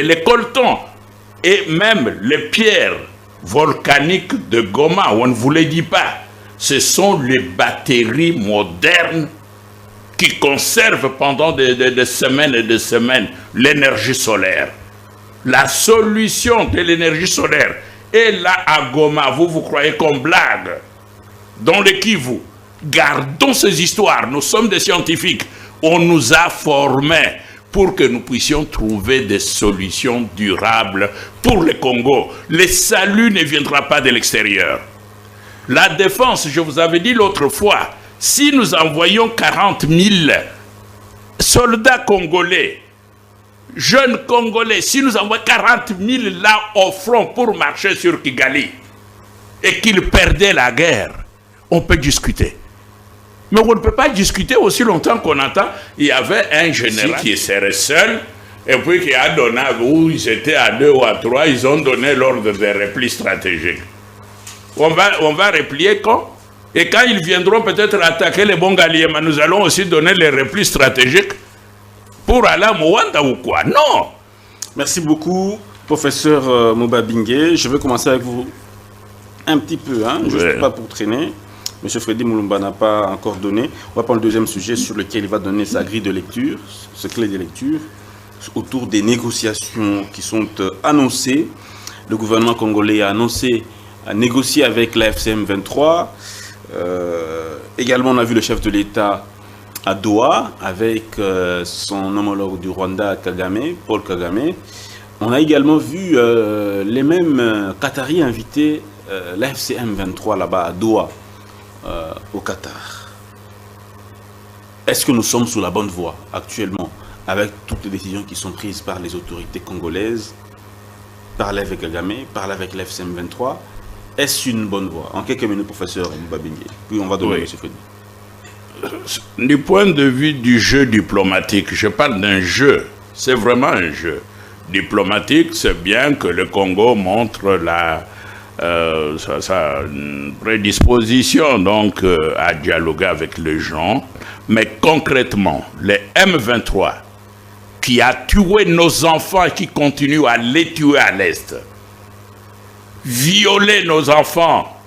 les coltons et même les pierres volcaniques de Goma, on ne vous le dit pas. Ce sont les batteries modernes qui conservent pendant des semaines et des semaines l'énergie solaire. La solution de l'énergie solaire est là à Goma. Vous croyez qu'on blague? Dans le Kivu, gardons ces histoires. Nous sommes des scientifiques. On nous a formés pour que nous puissions trouver des solutions durables pour le Congo. Le salut ne viendra pas de l'extérieur. La défense, je vous avais dit l'autre fois, si nous envoyons 40 000 soldats congolais, jeunes congolais, si nous envoyons 40 000 là au front pour marcher sur Kigali, et qu'ils perdaient la guerre, on peut discuter. Mais on ne peut pas discuter aussi longtemps qu'on entend. Il y avait un général qui serait seul, et puis qui a donné, où ils étaient à 2 ou à 3, ils ont donné l'ordre de repli stratégique. On va replier quand? Et quand ils viendront peut-être attaquer les Bongaliens, nous allons aussi donner les replis stratégiques pour aller à Mwanda ou quoi? Non! Merci beaucoup, professeur Mobabingue. Je vais commencer avec vous un petit peu, juste pas pour traîner. Monsieur Freddy Moulumba n'a pas encore donné. On va prendre le deuxième sujet sur lequel il va donner sa grille de lecture, ce clé de lecture, autour des négociations qui sont annoncées. Le gouvernement congolais a annoncé à négocier avec la FCM 23. Également, on a vu le chef de l'État à Doha avec son homologue du Rwanda, Kagame, Paul Kagame. On a également vu les mêmes Qataris inviter la FCM 23 là-bas à Doha, au Qatar. Est-ce que nous sommes sur la bonne voie actuellement avec toutes les décisions qui sont prises par les autorités congolaises, parler avec Kagame, parler avec la FCM 23? Est-ce une bonne voie? En quelques minutes, professeur Mbabingue. Puis on va donner à M. Freddy. Du point de vue du jeu diplomatique, je parle d'un jeu. C'est vraiment un jeu diplomatique. C'est bien que le Congo montre sa prédisposition donc, à dialoguer avec les gens. Mais concrètement, les M23 qui a tué nos enfants et qui continuent à les tuer à l'Est, violer nos enfants,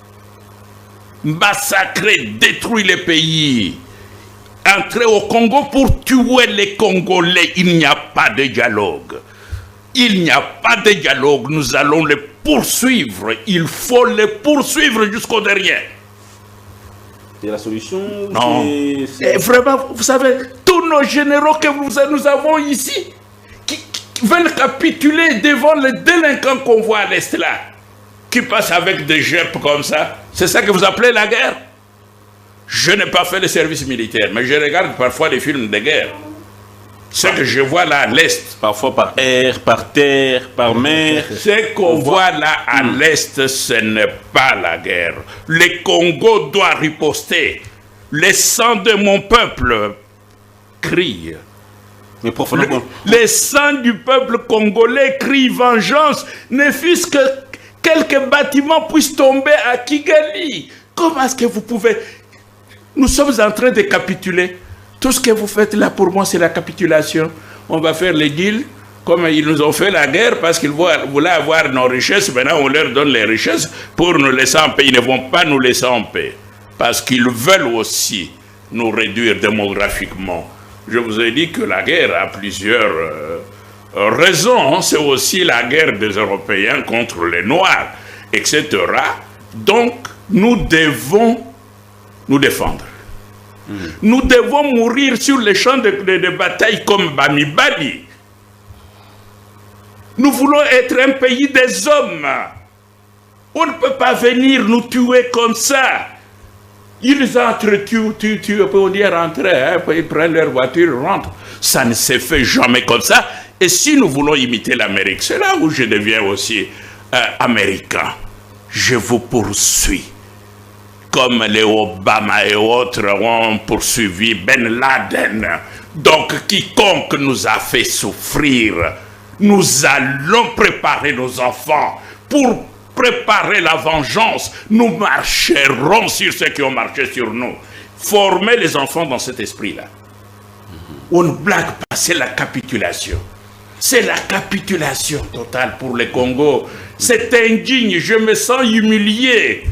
massacrer, détruire les pays, entrer au Congo pour tuer les Congolais. Il n'y a pas de dialogue. Il n'y a pas de dialogue. Nous allons les poursuivre. Il faut les poursuivre jusqu'au derrière. C'est la solution? Non. Et vraiment, vous savez, tous nos généraux que nous avons ici, qui veulent capituler devant les délinquants qu'on voit à l'Est là, qui passent avec des jets comme ça. C'est ça que vous appelez la guerre? Je n'ai pas fait le service militaire, mais je regarde parfois des films de guerre. Ce que je vois là à l'Est. Parfois par air, par terre, par mer. Ce qu'on voit là à l'Est, ce n'est pas la guerre. Le Congo doit riposter. Le sang de mon peuple crie. Mais profondément. Le sang du peuple congolais crie vengeance, ne fût-ce que quelques bâtiments puissent tomber à Kigali. Comment est-ce que vous pouvez... Nous sommes en train de capituler. Tout ce que vous faites là, pour moi, c'est la capitulation. On va faire les deals, comme ils nous ont fait la guerre, parce qu'ils voulaient avoir nos richesses. Maintenant, on leur donne les richesses pour nous laisser en paix. Ils ne vont pas nous laisser en paix, parce qu'ils veulent aussi nous réduire démographiquement. Je vous ai dit que la guerre a plusieurs raisons. C'est aussi la guerre des Européens contre les Noirs, etc. Donc, nous devons nous défendre. Nous devons mourir sur les champs de bataille comme Bamibali. Nous voulons être un pays des hommes. On ne peut pas venir nous tuer comme ça. Ils entrent, on dit rentrer, ils prennent leur voiture, ils rentrent. Ça ne se fait jamais comme ça. Et si nous voulons imiter l'Amérique, c'est là où je deviens aussi américain. Je vous poursuis. Comme les Obama et autres ont poursuivi Ben Laden. Donc, quiconque nous a fait souffrir, nous allons préparer nos enfants pour préparer la vengeance. Nous marcherons sur ceux qui ont marché sur nous. Former les enfants dans cet esprit-là. On ne blague pas, c'est la capitulation. C'est la capitulation totale pour le Congo. C'est indigne, je me sens humilié.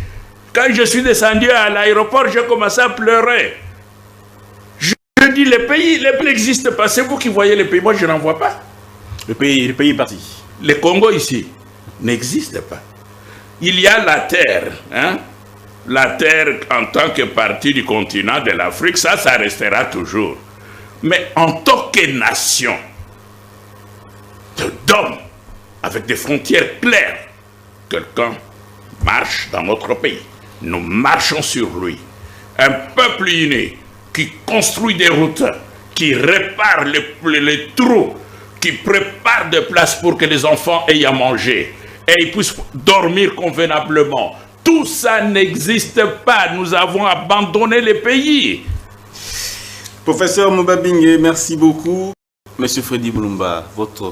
Quand je suis descendu à l'aéroport, j'ai commencé à pleurer. Je dis, le pays n'existe pas. C'est vous qui voyez le pays, moi je n'en vois pas. Le pays est parti. Le Congo ici n'existe pas. Il y a la terre, hein? La terre en tant que partie du continent de l'Afrique, ça restera toujours. Mais en tant que nation, d'hommes, avec des frontières claires, quelqu'un marche dans notre pays. Nous marchons sur lui. Un peuple uni qui construit des routes, qui répare les trous, qui prépare des places pour que les enfants aient à manger et ils puissent dormir convenablement. Tout ça n'existe pas. Nous avons abandonné le pays. Professeur Mobabingue, merci beaucoup. Monsieur Freddy Mulumba, votre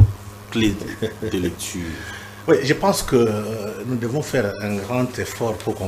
clé de lecture. Oui, je pense que nous devons faire un grand effort pour